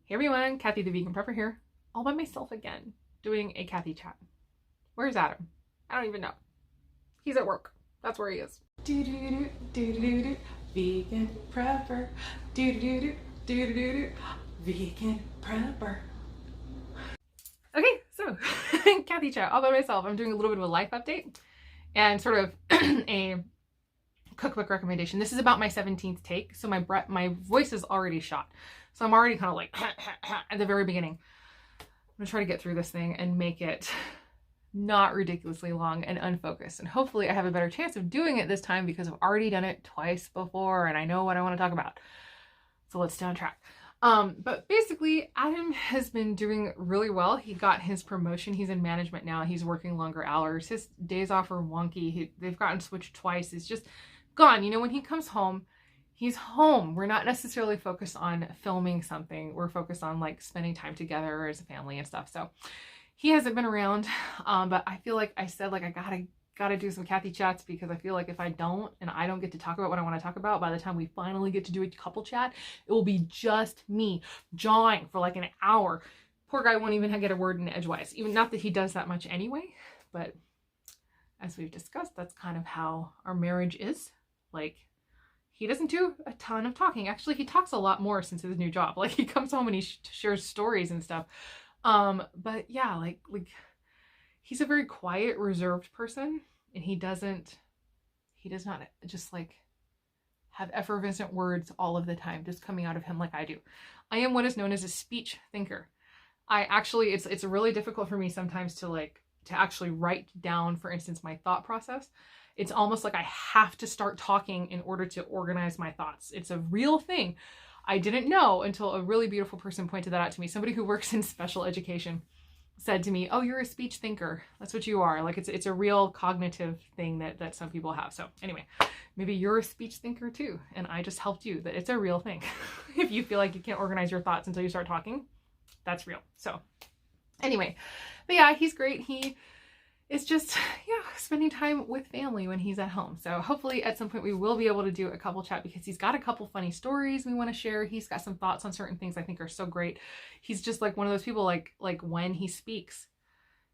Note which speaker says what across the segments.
Speaker 1: Hey everyone, Kathy the Vegan Prepper here, all by myself again, doing a Kathy chat. Where's Adam? I don't even know. He's at work. That's where he is. Do-do-do, do-do-do, vegan prepper. Do-do-do, do-do-do, vegan prepper. Okay, so Kathy chat, all by myself. I'm doing a little bit of a life update and sort of a cookbook recommendation. This is about my 17th take, so my voice is already shot. So I'm already kind of like at the very beginning. I'm gonna try to get through this thing and make it not ridiculously long and unfocused. And hopefully I have a better chance of doing it this time because I've already done it twice before and I know what I want to talk about. So let's stay on track. But basically Adam has been doing really well. He got his promotion. He's in management now. He's working longer hours. His days off are wonky. They've gotten switched twice. It's just gone. You know, when he comes home, he's home. We're not necessarily focused on filming something. We're focused on like spending time together as a family and stuff. So he hasn't been around. But I feel like I said, like, I gotta do some Kathy chats because I feel like if I don't, and I don't get to talk about what I want to talk about, by the time we finally get to do a couple chat, it will be just me jawing for like an hour. Poor guy won't even get a word in edgewise. Even not that he does that much anyway, but as we've discussed, that's kind of how our marriage is. Like, he doesn't do a ton of talking. Actually, he talks a lot more since his new job. Like, he comes home and he shares stories and stuff. But yeah, like he's a very quiet, reserved person, and he does not just like have effervescent words all of the time just coming out of him like I do. I am what is known as a speech thinker. It's really difficult for me sometimes to actually write down, for instance, my thought process. It's almost like I have to start talking in order to organize my thoughts. It's a real thing. I didn't know until a really beautiful person pointed that out to me. Somebody who works in special education said to me, "Oh, you're a speech thinker. That's what you are." Like it's a real cognitive thing that some people have. So anyway, maybe you're a speech thinker too. And I just helped you that it's a real thing. If you feel like you can't organize your thoughts until you start talking, that's real. So anyway, but yeah, he's great. It's just, spending time with family when he's at home. So hopefully at some point we will be able to do a couple chat because he's got a couple funny stories we want to share. He's got some thoughts on certain things I think are so great. He's just like one of those people, like when he speaks,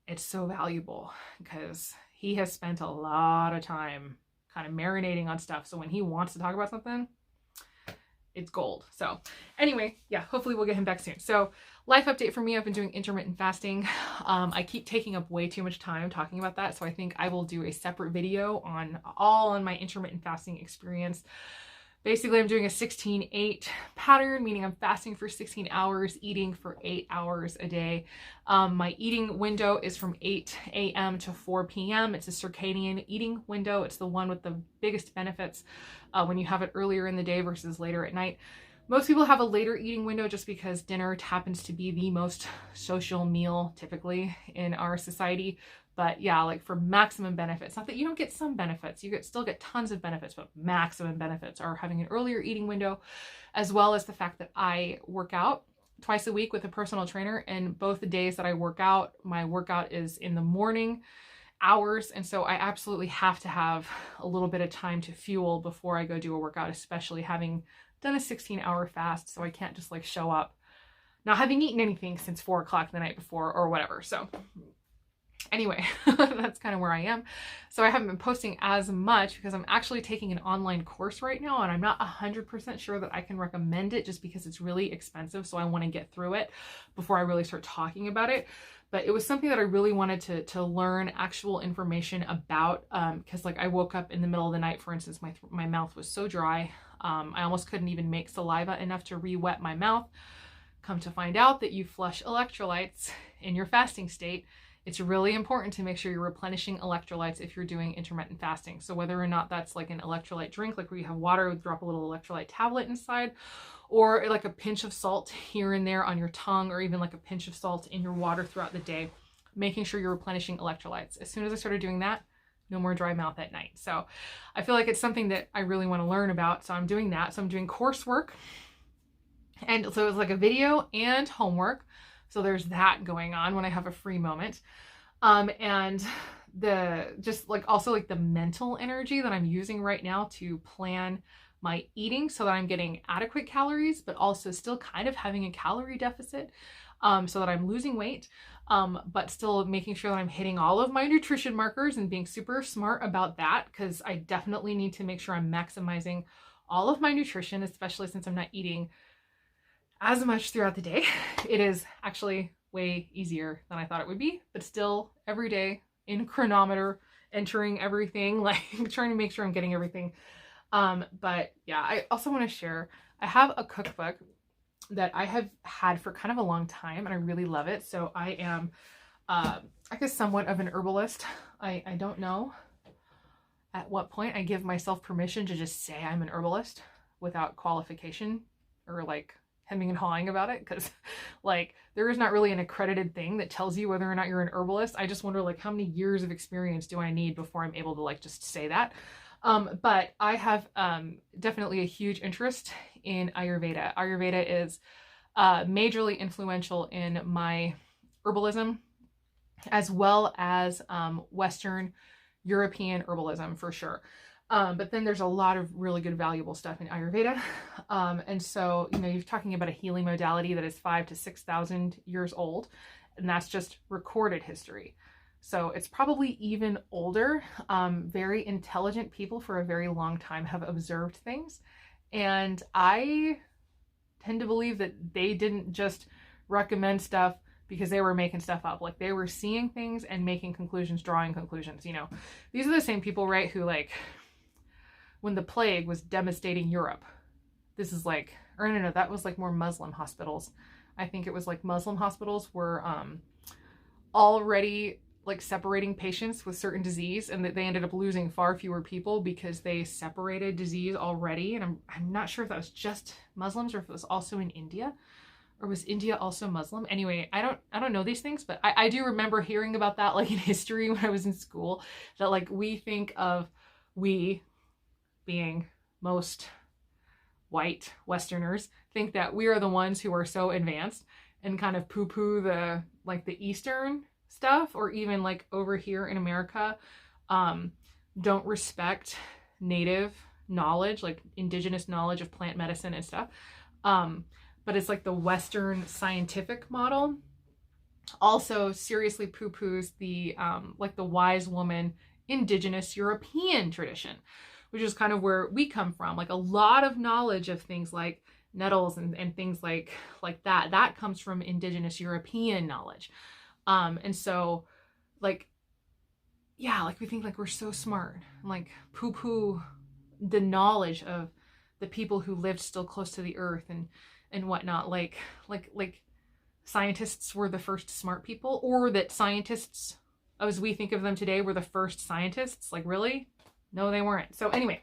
Speaker 1: it's so valuable because he has spent a lot of time kind of marinating on stuff. So when he wants to talk about something, it's gold. So anyway, yeah, hopefully we'll get him back soon. So life update for me, I've been doing intermittent fasting. I keep taking up way too much time talking about that. So I think I will do a separate video on my intermittent fasting experience. Basically, I'm doing a 16-8 pattern, meaning I'm fasting for 16 hours, eating for 8 hours a day. My eating window is from 8 a.m. to 4 p.m. It's a circadian eating window. It's the one with the biggest benefits when you have it earlier in the day versus later at night. Most people have a later eating window just because dinner happens to be the most social meal typically in our society. But yeah, like for maximum benefits, not that you don't get some benefits, still get tons of benefits, but maximum benefits are having an earlier eating window, as well as the fact that I work out twice a week with a personal trainer. And both the days that I work out, my workout is in the morning hours. And so I absolutely have to have a little bit of time to fuel before I go do a workout, especially having done a 16-hour fast. So I can't just like show up not having eaten anything since 4 o'clock the night before or whatever. So anyway, that's kind of where I am. So I haven't been posting as much because I'm actually taking an online course right now and I'm not 100% sure that I can recommend it just because it's really expensive. So I want to get through it before I really start talking about it. But it was something that I really wanted to learn actual information about because like I woke up in the middle of the night, for instance, my mouth was so dry. I almost couldn't even make saliva enough to re-wet my mouth. Come to find out that you flush electrolytes in your fasting state. It's really important to make sure you're replenishing electrolytes if you're doing intermittent fasting. So whether or not that's like an electrolyte drink, like where you have water, drop a little electrolyte tablet inside, or like a pinch of salt here and there on your tongue, or even like a pinch of salt in your water throughout the day, making sure you're replenishing electrolytes. As soon as I started doing that, no more dry mouth at night. So I feel like it's something that I really want to learn about. So I'm doing that. So I'm doing coursework. And so it's like a video and homework. So there's that going on when I have a free moment. And the just like also like the mental energy that I'm using right now to plan my eating so that I'm getting adequate calories, but also still kind of having a calorie deficit, so that I'm losing weight, but still making sure that I'm hitting all of my nutrition markers and being super smart about that, because I definitely need to make sure I'm maximizing all of my nutrition, especially since I'm not eating as much throughout the day. It is actually way easier than I thought it would be, but still every day in chronometer, entering everything, like trying to make sure I'm getting everything. But yeah, I also want to share, I have a cookbook that I have had for kind of a long time, and I really love it. So I am, I guess, somewhat of an herbalist. I don't know at what point I give myself permission to just say I'm an herbalist without qualification or like hemming and hawing about it, because like there is not really an accredited thing that tells you whether or not you're an herbalist. I just wonder like how many years of experience do I need before I'm able to like just say that. But I have definitely a huge interest in Ayurveda. Ayurveda is majorly influential in my herbalism, as well as Western European herbalism for sure. But then there's a lot of really good, valuable stuff in Ayurveda. And so, you know, you're talking about a healing modality that is 5,000 to 6,000 years old, and that's just recorded history. So it's probably even older. Very intelligent people for a very long time have observed things. And I tend to believe that they didn't just recommend stuff because they were making stuff up. Like they were seeing things and making conclusions, drawing conclusions, you know. These are the same people, right, who like, when the plague was devastating Europe, this is like, or no, that was like more Muslim hospitals. I think it was like Muslim hospitals were already like separating patients with certain disease, and that they ended up losing far fewer people because they separated disease already. And I'm not sure if that was just Muslims or if it was also in India, or was India also Muslim? Anyway, I don't know these things, but I do remember hearing about that like in history when I was in school, that like we think of, we being most white Westerners think that we are the ones who are so advanced and kind of poo-poo the like the Eastern stuff, or even like over here in America, don't respect native knowledge, like indigenous knowledge of plant medicine and stuff. But it's like the Western scientific model also seriously poo-poos the like the wise woman indigenous European tradition, which is kind of where we come from. Like a lot of knowledge of things like nettles and things like that comes from indigenous European knowledge. And so like, yeah, like we think like we're so smart, and like poo-poo the knowledge of the people who lived still close to the earth and whatnot. Like scientists were the first smart people, or that scientists, as we think of them today, were the first scientists. Like really? No, they weren't. So anyway,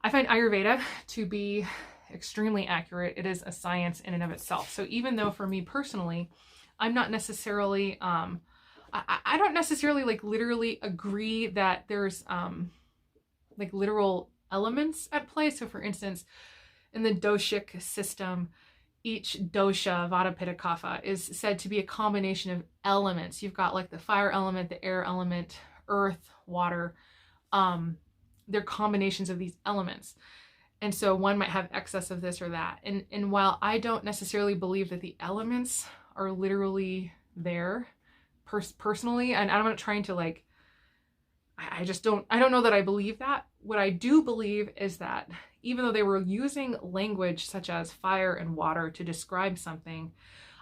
Speaker 1: I find Ayurveda to be extremely accurate. It is a science in and of itself. So even though for me personally, I'm not necessarily, I don't necessarily like literally agree that there's like literal elements at play. So for instance, in the doshic system, each dosha, vata, pitta, kapha, is said to be a combination of elements. You've got like the fire element, the air element, earth, water. They're combinations of these elements. And so one might have excess of this or that. And while I don't necessarily believe that the elements are literally there personally, and I'm not trying to like, I don't know that I believe that. What I do believe is that even though they were using language such as fire and water to describe something,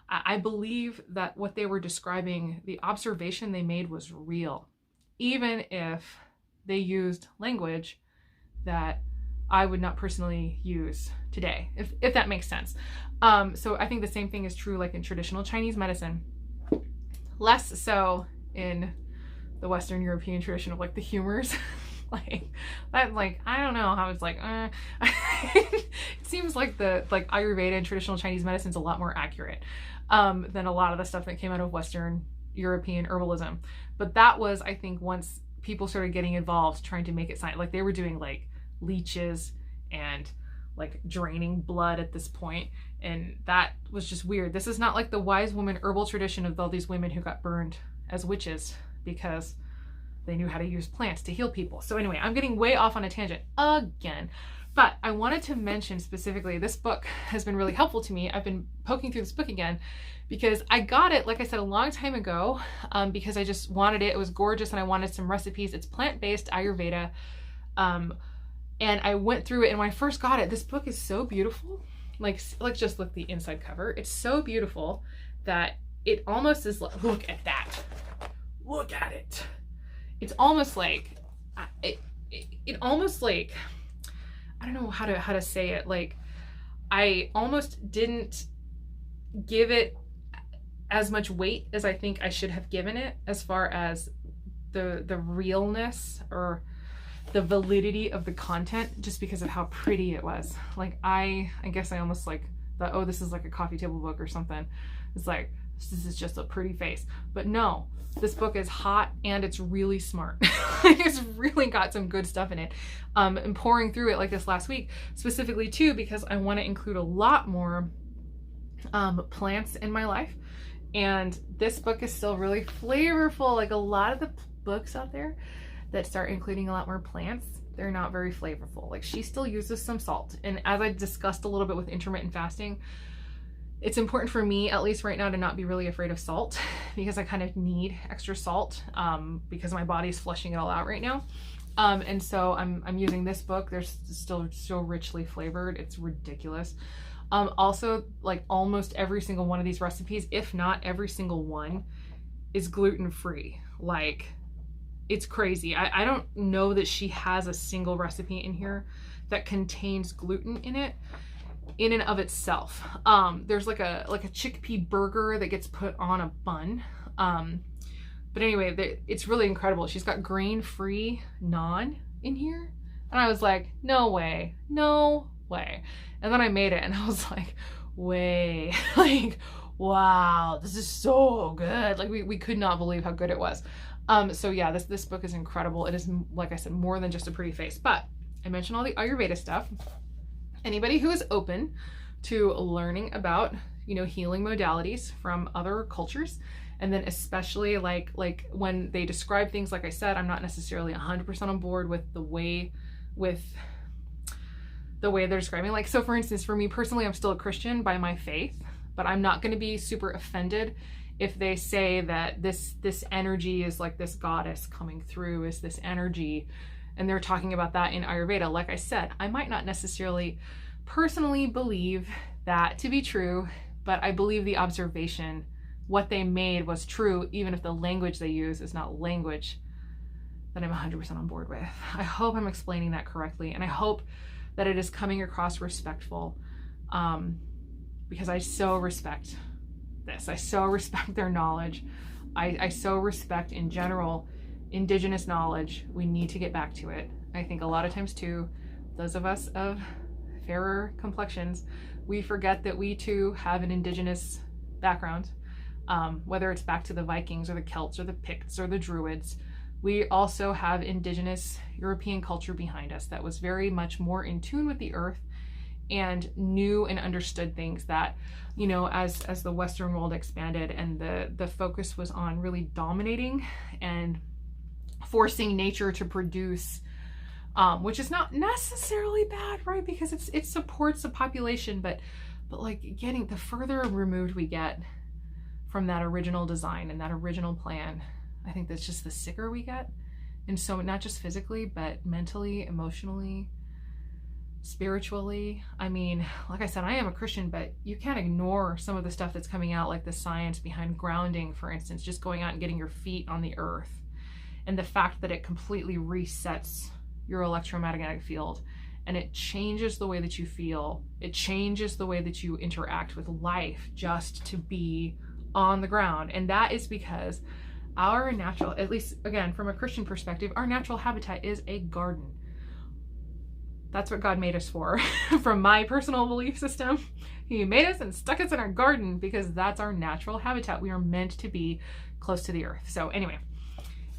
Speaker 1: I believe that what they were describing, the observation they made was real, even if they used language that I would not personally use today, if that makes sense. So I think the same thing is true like in traditional Chinese medicine, less so in the Western European tradition of like the humors. Like that, like I don't know how it's like it seems like the like Ayurveda and traditional Chinese medicine is a lot more accurate than a lot of the stuff that came out of Western European herbalism. But that was, I think, once people started getting involved trying to make it science, like they were doing like leeches and like draining blood at this point, and that was just weird. This is not like the wise woman herbal tradition of all these women who got burned as witches because They knew how to use plants to heal people. So anyway, I'm getting way off on a tangent again. But I wanted to mention specifically, this book has been really helpful to me. I've been poking through this book again because I got it, like I said, a long time ago because I just wanted it. It was gorgeous and I wanted some recipes. It's plant-based Ayurveda. And I went through it, and when I first got it, this book is so beautiful. Like just look at the inside cover. It's so beautiful that it almost is like, look at that. Look at it. It's almost like, it almost like, I don't know how to say it. Like, I almost didn't give it as much weight as I think I should have given it, as far as the realness or the validity of the content, just because of how pretty it was. Like, I guess I almost like thought, oh, this is like a coffee table book or something. It's like, this is just a pretty face. But no, this book is hot and it's really smart. It's really got some good stuff in it. And pouring through it like this last week, specifically too, because I want to include a lot more plants in my life. And this book is still really flavorful. Like a lot of the books out there that start including a lot more plants, they're not very flavorful. Like, she still uses some salt. And as I discussed a little bit with intermittent fasting, it's important for me, at least right now, to not be really afraid of salt, because I kind of need extra salt because my body's flushing it all out right now. And so I'm using this book. They're still so richly flavored. It's ridiculous. Also, like almost every single one of these recipes, if not every single one, is gluten-free. Like, it's crazy. I don't know that she has a single recipe in here that contains gluten in it, in and of itself. There's like a chickpea burger that gets put on a bun. But anyway, it's really incredible. She's got grain-free naan in here. And I was like, no way, no way. And then I made it and I was like, way, like, wow, this is so good. Like, we could not believe how good it was. So yeah, this book is incredible. It is, like I said, more than just a pretty face. But I mentioned all the Ayurveda stuff. Anybody who is open to learning about, you know, healing modalities from other cultures, and then especially like when they describe things, like I said, I'm not necessarily 100% on board with the way they're describing. Like, so for instance, for me personally, I'm still a Christian by my faith, but I'm not going to be super offended if they say that this energy is like this goddess coming through, is this energy, and they're talking about that in Ayurveda. Like I said, I might not necessarily personally believe that to be true, but I believe the observation, what they made, was true, even if the language they use is not language that I'm 100% on board with. I hope I'm explaining that correctly, and I hope that it is coming across respectful, because I so respect this. I so respect their knowledge. I so respect, in general, Indigenous knowledge. We need to get back to it. I think a lot of times too, those of us of fairer complexions, we forget that we too have an Indigenous background, whether it's back to the Vikings or the Celts or the Picts or the Druids. We also have Indigenous European culture behind us that was very much more in tune with the earth and knew and understood things that, you know, as the Western world expanded and the focus was on really dominating and forcing nature to produce, which is not necessarily bad, right? Because it supports the population, but like getting, the further removed we get from that original design and that original plan, I think that's just the sicker we get. And so not just physically, but mentally, emotionally, spiritually. I mean, like I said, I am a Christian, but you can't ignore some of the stuff that's coming out, like the science behind grounding, for instance, just going out and getting your feet on the earth, and the fact that it completely resets your electromagnetic field, and it changes the way that you feel. It changes the way that you interact with life, just to be on the ground. And that is because our natural, at least again from a Christian perspective, our natural habitat is a garden. That's what God made us for. From my personal belief system, He made us and stuck us in our garden because that's our natural habitat. We are meant to be close to the earth. So anyway,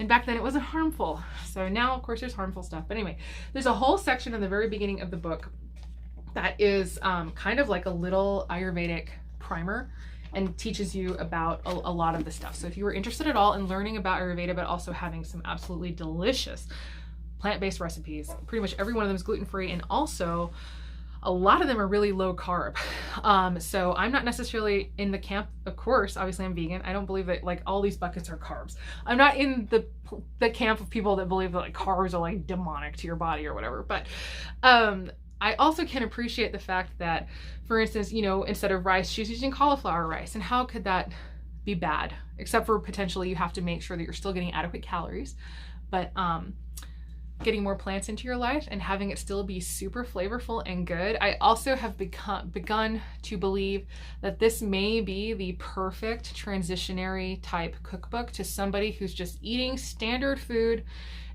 Speaker 1: and back then it wasn't harmful. So now, of course, there's harmful stuff. But anyway, there's a whole section in the very beginning of the book that is kind of like a little Ayurvedic primer. and teaches you about a lot of the stuff. So if you were interested at all in learning about Ayurveda, but also having some absolutely delicious plant-based recipes, pretty much every one of them is gluten-free, and also a lot of them are really low carb. So I'm not necessarily in the camp, of course, obviously I'm vegan. I don't believe that like all these buckets are carbs. I'm not in the camp of people that believe that like carbs are like demonic to your body or whatever. But I also can appreciate the fact that, for instance, you know, instead of rice, she's using cauliflower rice. And how could that be bad? Except for potentially you have to make sure that you're still getting adequate calories. But getting more plants into your life and having it still be super flavorful and good. I also have begun to believe that this may be the perfect transitionary type cookbook to somebody who's just eating standard food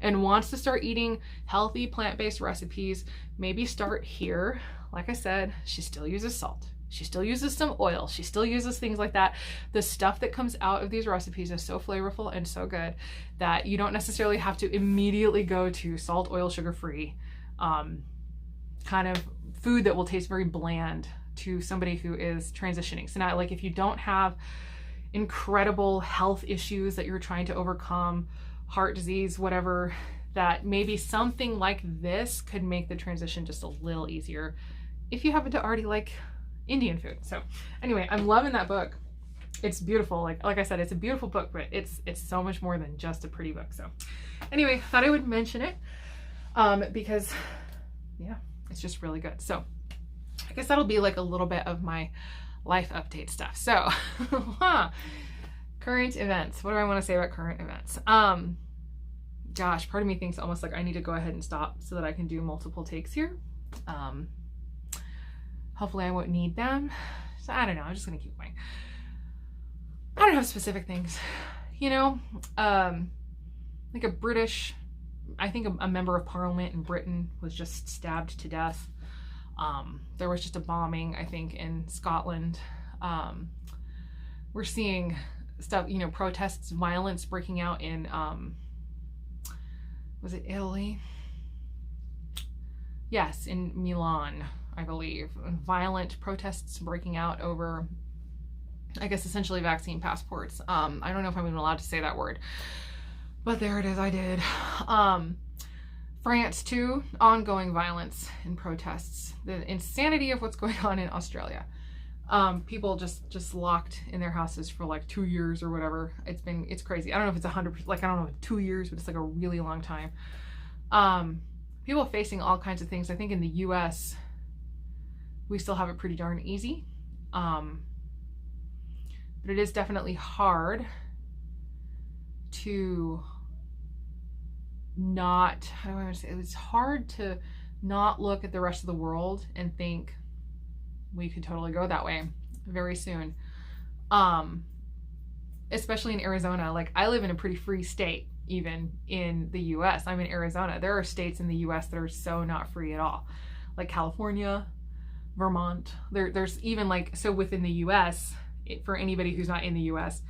Speaker 1: and wants to start eating healthy plant-based recipes. Maybe start here. Like I said, she still uses salt. She still uses some oil. She still uses things like that. The stuff that comes out of these recipes is so flavorful and so good that you don't necessarily have to immediately go to salt, oil, sugar-free kind of food that will taste very bland to somebody who is transitioning. So now, like, if you don't have incredible health issues that you're trying to overcome, heart disease, whatever, that maybe something like this could make the transition just a little easier if you happen to already like Indian food. So anyway, I'm loving that book. It's beautiful. Like I said, it's a beautiful book, but it's so much more than just a pretty book. So anyway, thought I would mention it because yeah, it's just really good. So I guess that'll be like a little bit of my life update stuff. So current events. What do I want to say about current events? Gosh, part of me thinks almost like I need to go ahead and stop so that I can do multiple takes here. Hopefully I won't need them. So I don't know, I'm just gonna keep going. I don't have specific things, you know, like I think a member of parliament in Britain was just stabbed to death. There was just a bombing, I think, in Scotland. We're seeing stuff, you know, protests, violence breaking out in, was it Italy? Yes, in Milan, I believe. Violent protests breaking out over, I guess, essentially vaccine passports. I don't know if I'm even allowed to say that word, but there it is, I did. France too, ongoing violence and protests. The insanity of what's going on in Australia. People just locked in their houses for like 2 years or whatever. It's crazy. I don't know if it's 100%, like I don't know, 2 years, but it's like a really long time. People facing all kinds of things. I think in the US, we still have it pretty darn easy. But it is definitely hard to not, how do I want to say, it's hard to not look at the rest of the world and think we could totally go that way very soon. Especially in Arizona. Like, I live in a pretty free state, even in the US. I'm in Arizona. There are states in the US that are so not free at all. Like California, Vermont. There's even like, so within the US, for anybody who's not in the US,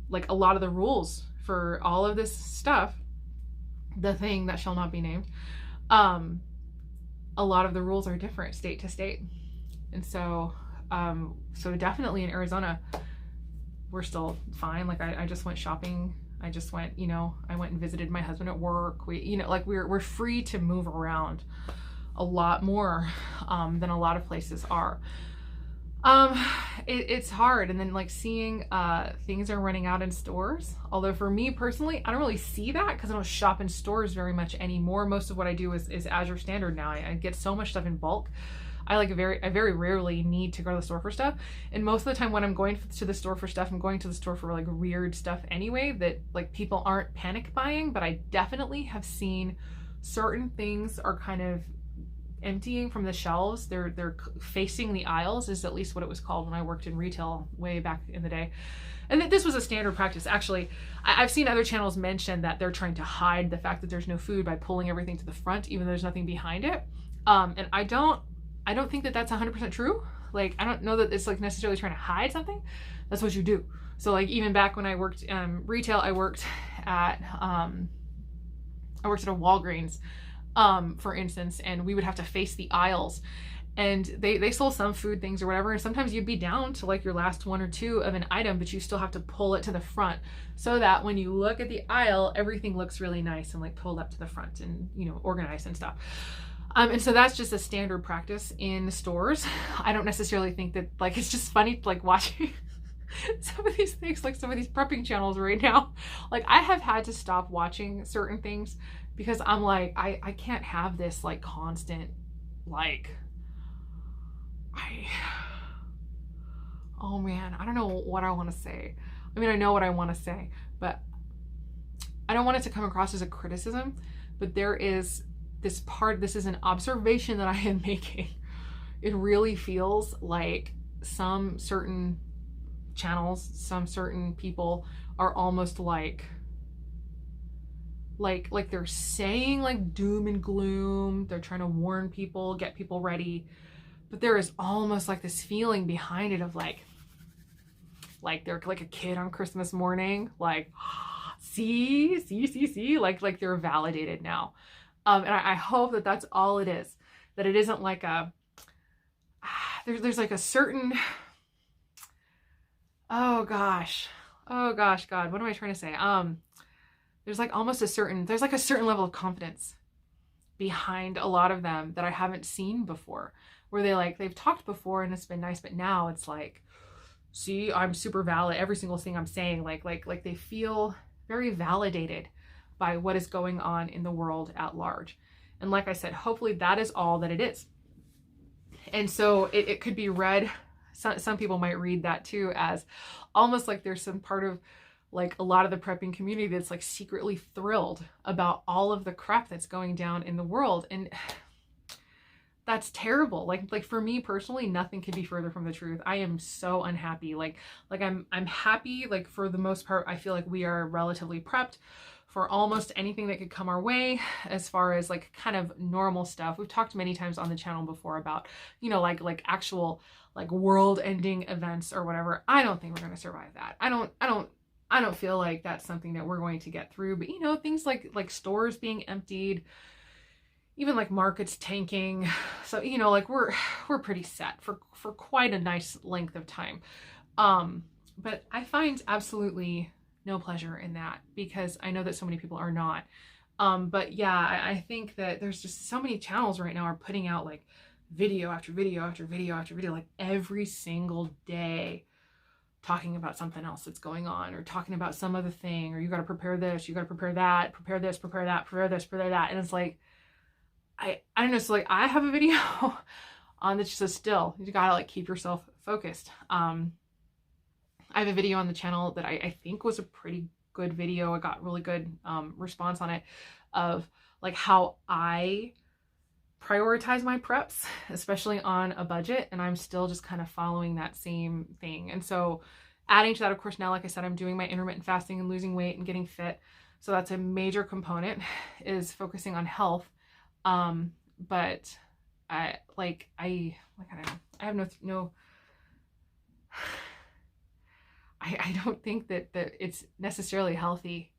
Speaker 1: like a lot of the rules for all of this stuff, the thing that shall not be named, a lot of the rules are different state to state. And so, so definitely in Arizona, we're still fine. Like I just went shopping. I just went, you know, I went and visited my husband at work. We, you know, like we're free to move around a lot more than a lot of places are. It's hard. And then like seeing things are running out in stores. Although for me personally, I don't really see that because I don't shop in stores very much anymore. Most of what I do is Azure Standard now. I get so much stuff in bulk. I very rarely need to go to the store for stuff. And most of the time when I'm going to the store for stuff, I'm going to the store for like weird stuff anyway, that like people aren't panic buying, but I definitely have seen certain things are kind of emptying from the shelves. They're facing the aisles, is at least what it was called when I worked in retail way back in the day. And this was a standard practice. Actually, I've seen other channels mention that they're trying to hide the fact that there's no food by pulling everything to the front, even though there's nothing behind it. And I don't think that that's 100% true. Like, I don't know that it's like necessarily trying to hide something. That's what you do. So like even back when I worked retail, I worked at a Walgreens, for instance, and we would have to face the aisles. and they sold some food things or whatever. And sometimes you'd be down to like your last one or two of an item, but you still have to pull it to the front so that when you look at the aisle, everything looks really nice and like pulled up to the front and, you know, organized and stuff. And so that's just a standard practice in stores. I don't necessarily think that, like, it's just funny like watching some of these things, like some of these prepping channels right now. Like, I have had to stop watching certain things because I'm like, I can't have this like constant, like, oh man, I don't know what I want to say. I mean, I know what I want to say, but I don't want it to come across as a criticism, but there is this part, this is an observation that I am making. It really feels like some certain channels, some certain people are almost like they're saying like doom and gloom. They're trying to warn people, get people ready. But there is almost like this feeling behind it of like they're like a kid on Christmas morning, like, see, like they're validated now. And I hope that that's all it is, that it isn't like a, there's like a certain, oh gosh, God, what am I trying to say? There's like almost there's like a certain level of confidence behind a lot of them that I haven't seen before, where they've talked before and it's been nice, but now it's like, see, I'm super valid. Every single thing I'm saying, like they feel very validated by what is going on in the world at large. And like I said, hopefully that is all that it is. And so it could be read, some people might read that too as almost like there's some part of like a lot of the prepping community that's like secretly thrilled about all of the crap that's going down in the world. And that's terrible. Like for me personally, nothing could be further from the truth. I am so unhappy. Like I'm happy, like for the most part, I feel like we are relatively prepped for almost anything that could come our way as far as like kind of normal stuff. We've talked many times on the channel before about, you know, like actual like world ending events or whatever. I don't think we're going to survive that. I don't feel like that's something that we're going to get through, but you know, things like stores being emptied, even like markets tanking. So, you know, like we're pretty set for quite a nice length of time. But I find absolutely no pleasure in that because I know that so many people are not. But yeah, I think that there's just so many channels right now are putting out like video after video after video after video, like every single day, talking about something else that's going on or talking about some other thing, or you got to prepare this, you got to prepare that, prepare this, prepare that, prepare this, prepare that. And it's like, I don't know. So like I have a video on that just says still, you gotta like keep yourself focused. I have a video on the channel that I think was a pretty good video. I got really good response on it of like how I prioritize my preps, especially on a budget. And I'm still just kind of following that same thing. And so adding to that, of course, now, like I said, I'm doing my intermittent fasting and losing weight and getting fit. So that's a major component, is focusing on health. But I don't know. I have no I don't think that it's necessarily healthy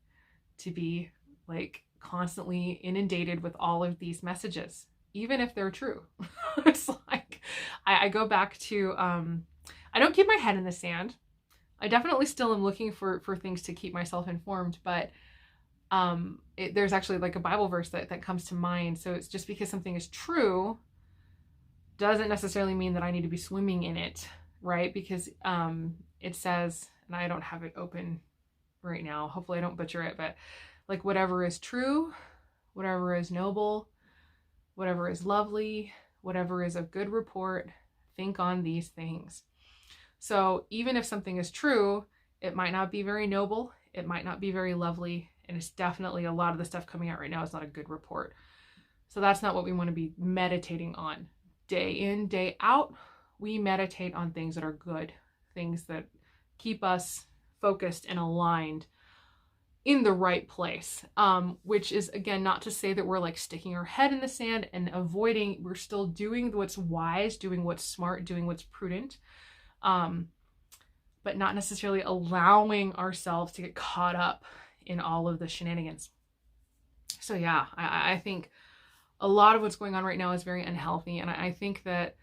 Speaker 1: to be like constantly inundated with all of these messages, even if they're true. It's like, I go back to, I don't keep my head in the sand. I definitely still am looking for things to keep myself informed, but there's actually like a Bible verse that comes to mind. So it's just because something is true doesn't necessarily mean that I need to be swimming in it, right? Because it says, and I don't have it open right now, hopefully I don't butcher it, but like whatever is true, whatever is noble, whatever is lovely, whatever is of good report, think on these things. So even if something is true, it might not be very noble, it might not be very lovely, and it's definitely, a lot of the stuff coming out right now is not a good report. So that's not what we want to be meditating on. Day in, day out, we meditate on things that are good, things that keep us focused and aligned in the right place. Which is, again, not to say that we're like sticking our head in the sand and avoiding, we're still doing what's wise, doing what's smart, doing what's prudent. But not necessarily allowing ourselves to get caught up in all of the shenanigans. So yeah, I think a lot of what's going on right now is very unhealthy. And I think that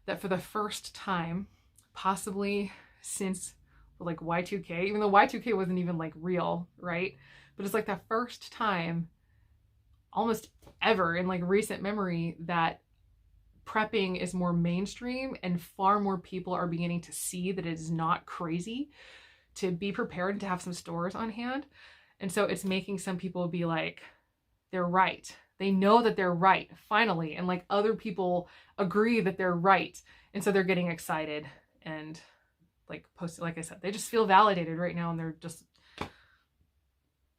Speaker 1: that for the first time, possibly since like Y2K, even though Y2K wasn't even like real, right? But it's like the first time almost ever in like recent memory that prepping is more mainstream and far more people are beginning to see that it is not crazy to be prepared and to have some stores on hand. And so it's making some people be like, they're right. They know that they're right, finally. And like other people agree that they're right. And so they're getting excited and like posted, like I said, they just feel validated right now. And they're just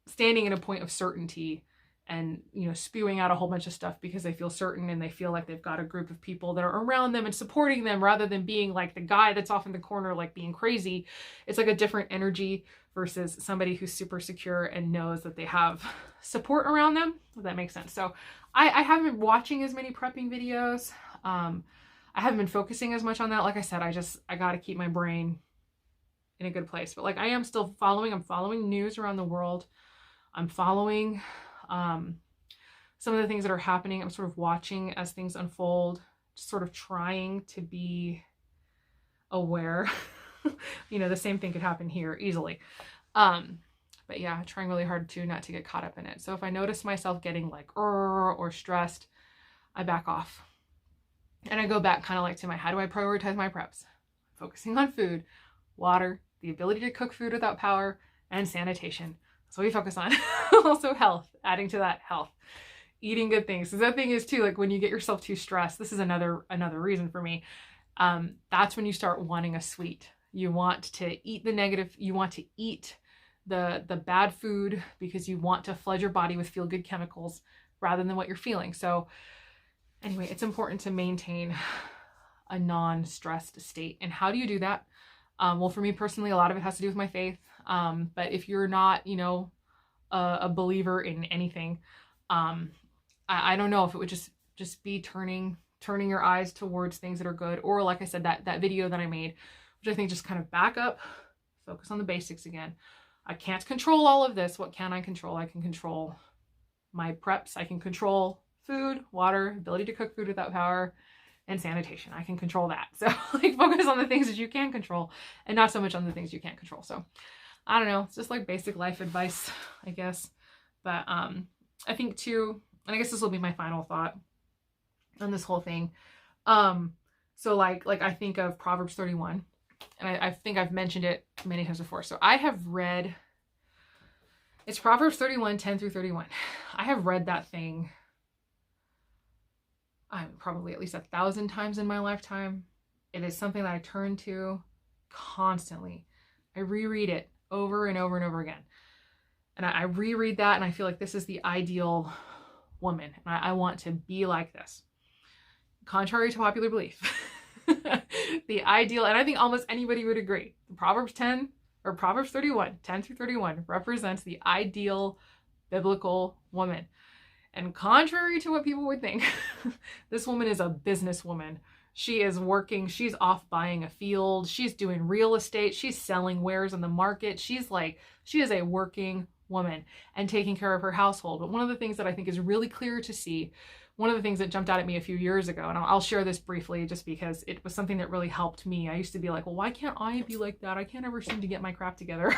Speaker 1: standing in a point of certainty and, you know, spewing out a whole bunch of stuff because they feel certain and they feel like they've got a group of people that are around them and supporting them rather than being like the guy that's off in the corner, like being crazy. It's like a different energy versus somebody who's super secure and knows that they have support around them, if that makes sense. So I haven't been watching as many prepping videos. I haven't been focusing as much on that. Like I said, I got to keep my brain in a good place. But like I am still following, I'm following news around the world. I'm following some of the things that are happening. I'm sort of watching as things unfold, just sort of trying to be aware. You know, the same thing could happen here easily. But yeah, trying really hard to not to get caught up in it. So if I notice myself getting like or stressed, I back off. And I go back kind of like to my, how do I prioritize my preps? Focusing on food, water, the ability to cook food without power, and sanitation. That's what we focus on. Also health, adding to that health, eating good things. So the thing is too, like when you get yourself too stressed, this is another reason for me. That's when you start wanting a sweet. You want to eat the negative. You want to eat the bad food because you want to flood your body with feel-good chemicals rather than what you're feeling. So anyway, it's important to maintain a non-stressed state. And how do you do that? Well, for me personally, a lot of it has to do with my faith. But if you're not, you know, a believer in anything, I don't know if it would just be turning your eyes towards things that are good. Or like I said, that video that I made, which I think just kind of back up, focus on the basics again. I can't control all of this. What can I control? I can control my preps. I can control food, water, ability to cook food without power, and sanitation. I can control that. So like focus on the things that you can control and not so much on the things you can't control. So I don't know. It's just like basic life advice, I guess. But I think too, and I guess this will be my final thought on this whole thing. So like I think of Proverbs 31, and I think I've mentioned it many times before. So I have read, it's Proverbs 31, 10 through 31. I have read that thing probably at least 1,000 times in my lifetime. It is something that I turn to constantly. I reread it over and over and over again. And I reread that and I feel like this is the ideal woman. And I want to be like this. Contrary to popular belief. The ideal, and I think almost anybody would agree, Proverbs 31, 10 through 31 represents the ideal biblical woman. And contrary to what people would think, this woman is a businesswoman. She is working. She's off buying a field. She's doing real estate. She's selling wares in the market. She is a working woman and taking care of her household. But one of the things that I think is really clear to see, one of the things that jumped out at me a few years ago, and I'll share this briefly just because it was something that really helped me. I used to be like, well, why can't I be like that? I can't ever seem to get my crap together.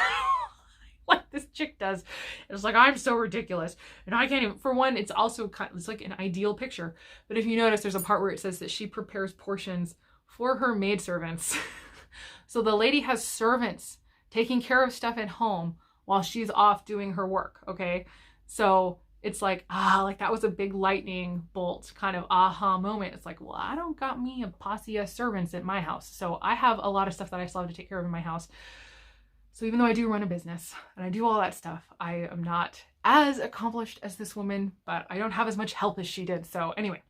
Speaker 1: Like this chick does. It's like, I'm so ridiculous. And I can't even, for one, it's also it's like an ideal picture. But if you notice, there's a part where it says that she prepares portions for her maidservants. So the lady has servants taking care of stuff at home while she's off doing her work. Okay. So it's like, like that was a big lightning bolt kind of aha moment. It's like, well, I don't got me a posse of servants at my house. So I have a lot of stuff that I still have to take care of in my house. So even though I do run a business and I do all that stuff, I am not as accomplished as this woman, but I don't have as much help as she did. So anyway,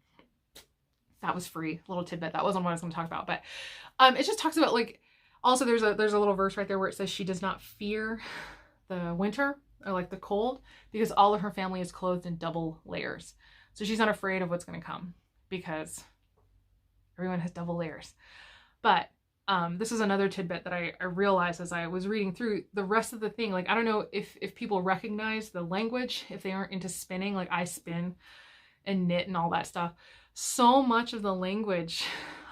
Speaker 1: that was free, little tidbit. That wasn't what I was going to talk about, but it just talks about like, also there's a little verse right there where it says she does not fear the winter or like the cold because all of her family is clothed in double layers. So she's not afraid of what's going to come because everyone has double layers. But this is another tidbit that I realized as I was reading through the rest of the thing. Like, I don't know if people recognize the language, if they aren't into spinning, like I spin and knit and all that stuff. So much of the language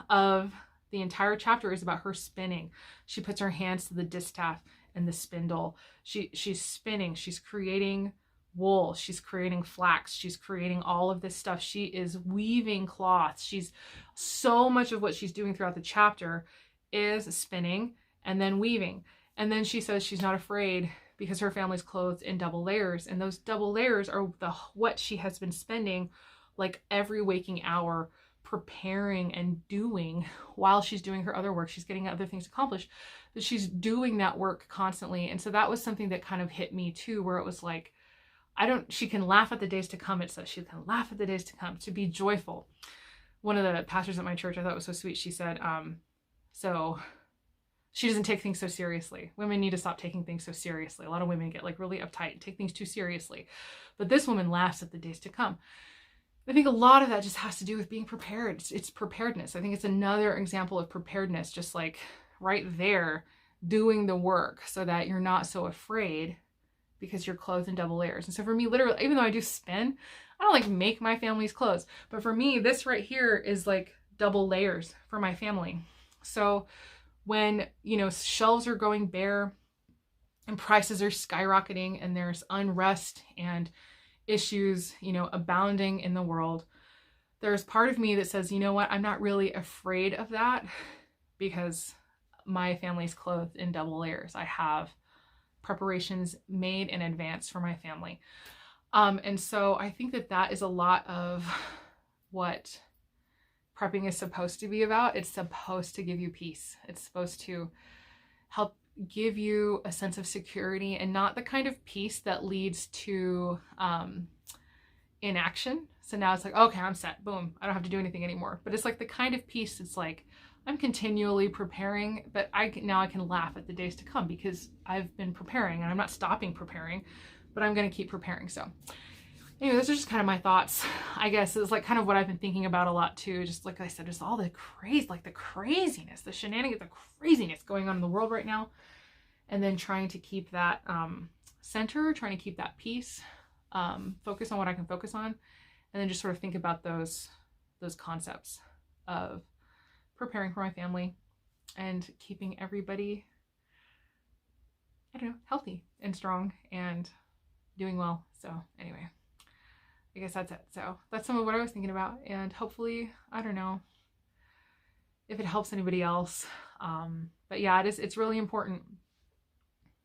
Speaker 1: of the entire chapter is about her spinning. She puts her hands to the distaff and the spindle. She's spinning. She's creating wool. She's creating flax. She's creating all of this stuff. She is weaving cloth. She's so much of what she's doing throughout the chapter is spinning and then weaving. And then she says she's not afraid because her family's clothed in double layers. And those double layers are what she has been spending like every waking hour preparing and doing while she's doing her other work. She's getting other things accomplished, but she's doing that work constantly. And so that was something that kind of hit me too, where it was like, she can laugh at the days to come. It says she can laugh at the days to come, to be joyful. One of the pastors at my church, I thought was so sweet. She said, so she doesn't take things so seriously. Women need to stop taking things so seriously. A lot of women get like really uptight and take things too seriously. But this woman laughs at the days to come. I think a lot of that just has to do with being prepared. It's preparedness. I think it's another example of preparedness, just like right there, doing the work so that you're not so afraid because you're clothed in double layers. And so for me, literally, even though I do spin, I don't like make my family's clothes. But for me, this right here is like double layers for my family. So when, shelves are going bare and prices are skyrocketing and there's unrest and issues, abounding in the world, there's part of me that says, you know what, I'm not really afraid of that because my family's clothed in double layers. I have preparations made in advance for my family. And so I think that is a lot of what prepping is supposed to be about. It's supposed to give you peace. It's supposed to help give you a sense of security, and not the kind of peace that leads to inaction. So now it's like, okay, I'm set. Boom. I don't have to do anything anymore. But it's like the kind of peace that's like, I'm continually preparing, but now I can laugh at the days to come because I've been preparing and I'm not stopping preparing, but I'm going to keep preparing. So anyway, those are just kind of my thoughts. I guess it's like kind of what I've been thinking about a lot too. Just like I said, just all the craziness, the shenanigans, the craziness going on in the world right now. And then trying to keep that center, trying to keep that peace, focus on what I can focus on. And then just sort of think about those concepts of preparing for my family and keeping everybody, healthy and strong and doing well. So anyway, I guess that's it. So that's some of what I was thinking about, and hopefully, I don't know if it helps anybody else. But yeah, it's really important,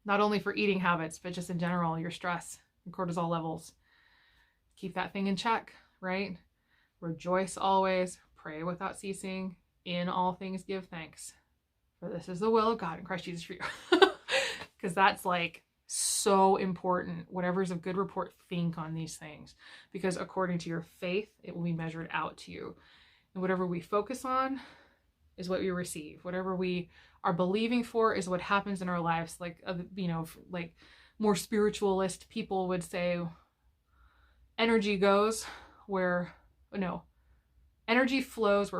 Speaker 1: not only for eating habits, but just in general, your stress and cortisol levels. Keep that thing in check, right? Rejoice always, pray without ceasing, in all things give thanks, for this is the will of God in Christ Jesus for you. Because that's like so important. Whatever's of good report, think on these things, because according to your faith, it will be measured out to you. And whatever we focus on is what we receive. Whatever we are believing for is what happens in our lives. Like, like more spiritualist people would say, energy flows where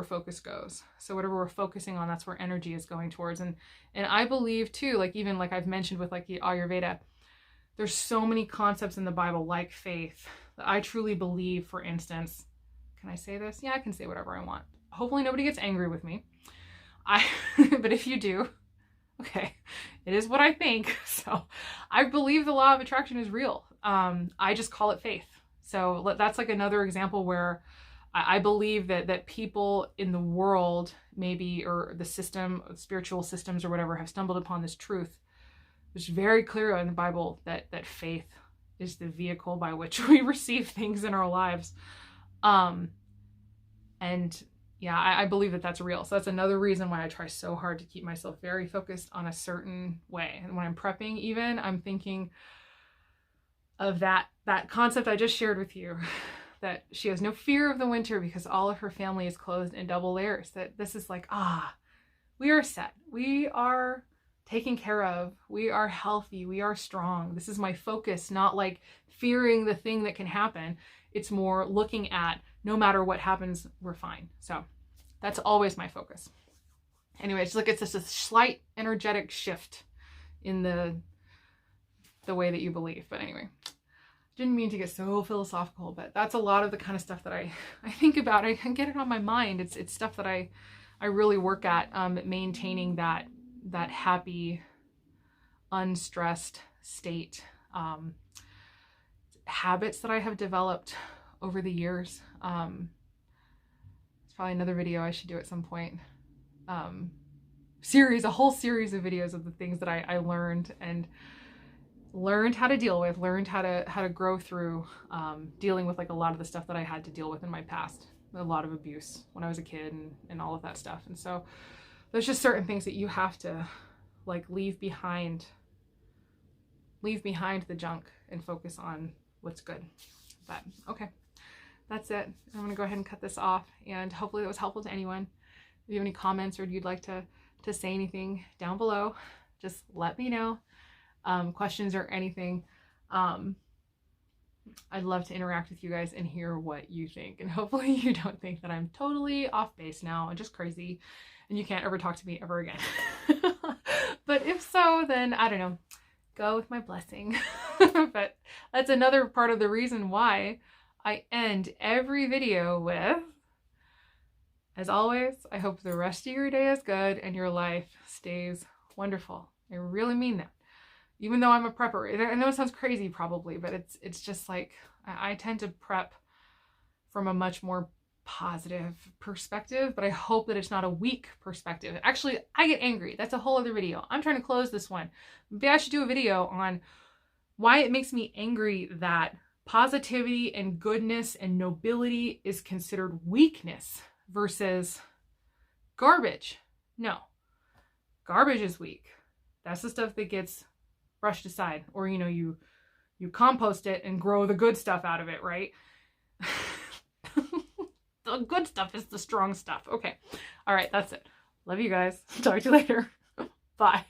Speaker 1: focus goes. So whatever we're focusing on, that's where energy is going towards. And I believe too, like even like I've mentioned with like the Ayurveda, there's so many concepts in the Bible like faith that I truly believe. For instance, can I say this? Yeah, I can say whatever I want. Hopefully nobody gets angry with me. But if you do, okay, it is what I think. So I believe the law of attraction is real. I just call it faith. So that's like another example where I believe that people in the world, maybe, or the system, spiritual systems or whatever, have stumbled upon this truth. It's very clear in the Bible that faith is the vehicle by which we receive things in our lives. And yeah, I believe that that's real. So that's another reason why I try so hard to keep myself very focused on a certain way. And when I'm prepping even, I'm thinking of that concept I just shared with you, that she has no fear of the winter because all of her family is clothed in double layers. That this is like, we are set. We are taken care of. We are healthy. We are strong. This is my focus, not like fearing the thing that can happen. It's more looking at, no matter what happens, we're fine. So that's always my focus. Anyway, it's like it's just a slight energetic shift in the way that you believe. But anyway, didn't mean to get so philosophical, but that's a lot of the kind of stuff that I think about. I can get it on my mind. It's stuff that I I really work at maintaining that happy, unstressed state. Habits that I have developed over the years. It's probably another video I should do at some point. A whole series of videos of the things that I learned and learned how to deal with, learned how to grow through, dealing with like a lot of the stuff that I had to deal with in my past. A lot of abuse when I was a kid and all of that stuff. And so there's just certain things that you have to like leave behind the junk and focus on what's good. But okay, that's it. I'm gonna go ahead and cut this off, and hopefully that was helpful to anyone. If you have any comments or you'd like to say anything down below, just let me know. Questions or anything. I'd love to interact with you guys and hear what you think. And hopefully you don't think that I'm totally off base now and just crazy and you can't ever talk to me ever again. But if so, then I don't know, go with my blessing. But that's another part of the reason why I end every video with, as always, I hope the rest of your day is good and your life stays wonderful. I really mean that. Even though I'm a prepper, I know it sounds crazy probably, but it's just like, I tend to prep from a much more positive perspective, but I hope that it's not a weak perspective. Actually, I get angry. That's a whole other video. I'm trying to close this one. Maybe I should do a video on why it makes me angry that positivity and goodness and nobility is considered weakness versus garbage. No, garbage is weak. That's the stuff that gets brushed aside, or you compost it and grow the good stuff out of it, right? The good stuff is the strong stuff. Okay. All right, that's it. Love you guys. Talk to you later. Bye.